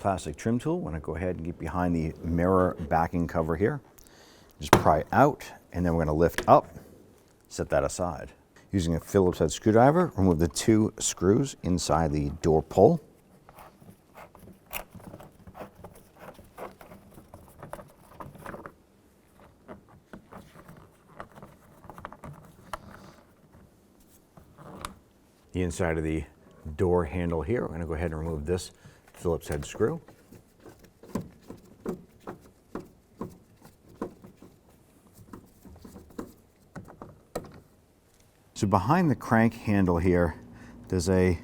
plastic trim tool. I'm going to go ahead and get behind the mirror backing cover here. Just pry out, and then we're going to lift up, set that aside. Using a Phillips head screwdriver, remove the 2 screws inside the door pull. The inside of the door handle here, we're going to go ahead and remove this Phillips head screw. So behind the crank handle here, there's a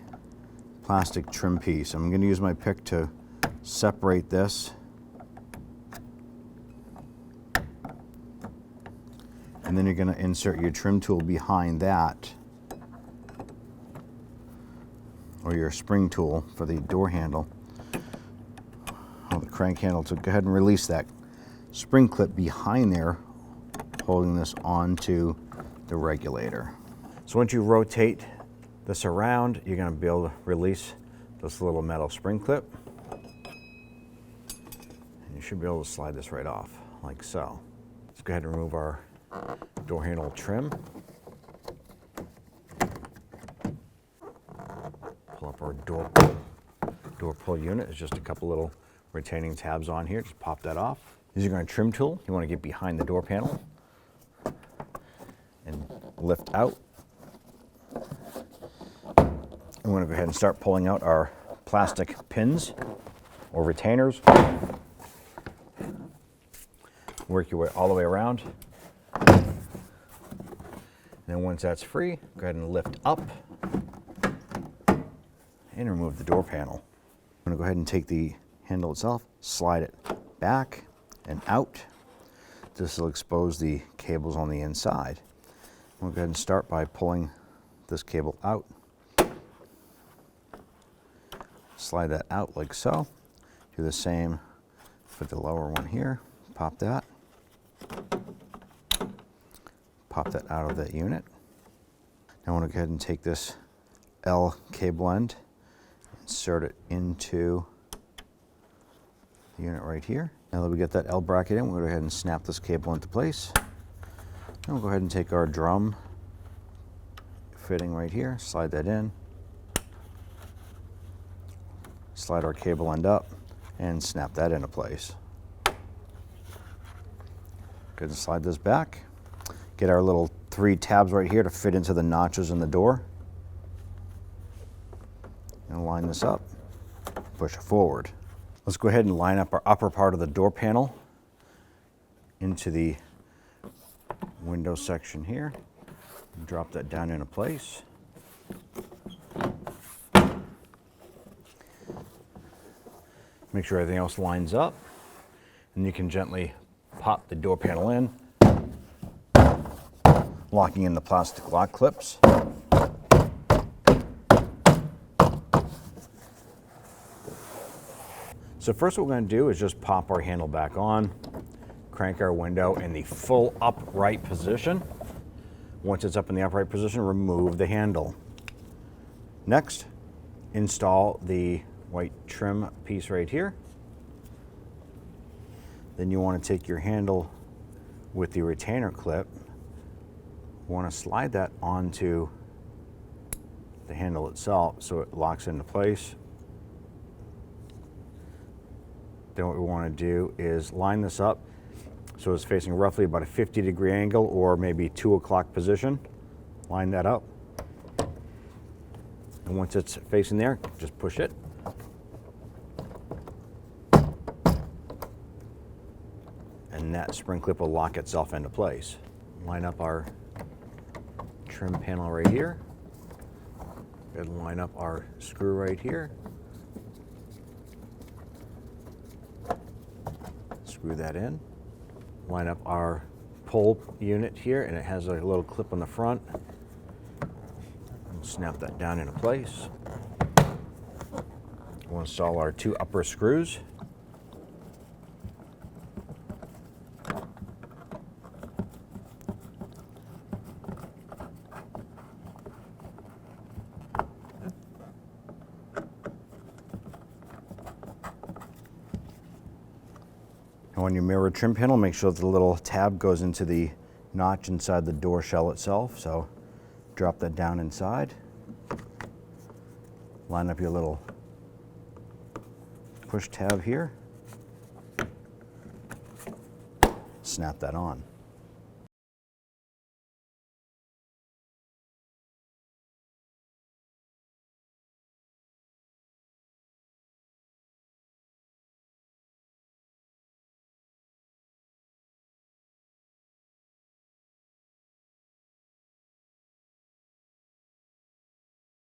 plastic trim piece. I'm going to use my pick to separate this. And then you're going to insert your trim tool behind that, or your spring tool for the door handle, or the crank handle. So go ahead and release that spring clip behind there, holding this onto the regulator. So once you rotate this around, you're going to be able to release this little metal spring clip. And you should be able to slide this right off, like so. Let's go ahead and remove our door handle trim. Pull up our door pull unit. There's just a couple little retaining tabs on here. Just pop that off. Using our trim tool, you want to get behind the door panel and lift out. I'm going to go ahead and start pulling out our plastic pins or retainers. Work your way all the way around. And then once that's free, go ahead and lift up and remove the door panel. I'm going to go ahead and take the handle itself, slide it back and out. This will expose the cables on the inside. We'll go ahead and start by pulling this cable out. Slide that out like so. Do the same for the lower one here. Pop that. Pop that out of that unit. Now I want to go ahead and take this L cable end, insert it into the unit right here. Now that we get that L bracket in, we'll go ahead and snap this cable into place. And we'll go ahead and take our drum fitting right here, slide that in, slide our cable end up, and snap that into place. Go ahead and slide this back. Get our little 3 tabs right here to fit into the notches in the door. And line this up, push it forward. Let's go ahead and line up our upper part of the door panel into the window section here. Drop that down into place. Make sure everything else lines up, and you can gently pop the door panel in, locking in the plastic lock clips. So first what we're going to do is just pop our handle back on, crank our window in the full upright position. Once it's up in the upright position, remove the handle. Next, install the white trim piece right here. Then you want to take your handle with the retainer clip. You want to slide that onto the handle itself so it locks into place. Then what we want to do is line this up so it's facing roughly about a 50-degree angle, or maybe 2 o'clock position. Line that up. And once it's facing there, just push it. And that spring clip will lock itself into place. Line up our trim panel right here. Go ahead and line up our screw right here. Screw that in. Line up our pull unit here, and it has a little clip on the front. And snap that down into place. We'll install our 2 upper screws. Now on your mirror trim panel, make sure that the little tab goes into the notch inside the door shell itself. So drop that down inside. Line up your little push tab here. Snap that on.